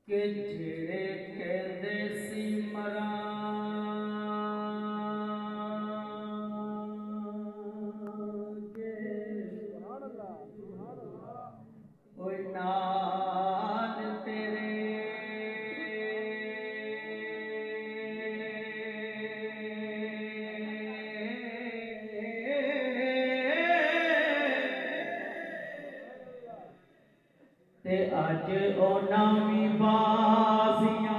के जेड़े कहते सी मरांगे कोई नाल तेरे ते अज ओना भी बाजियां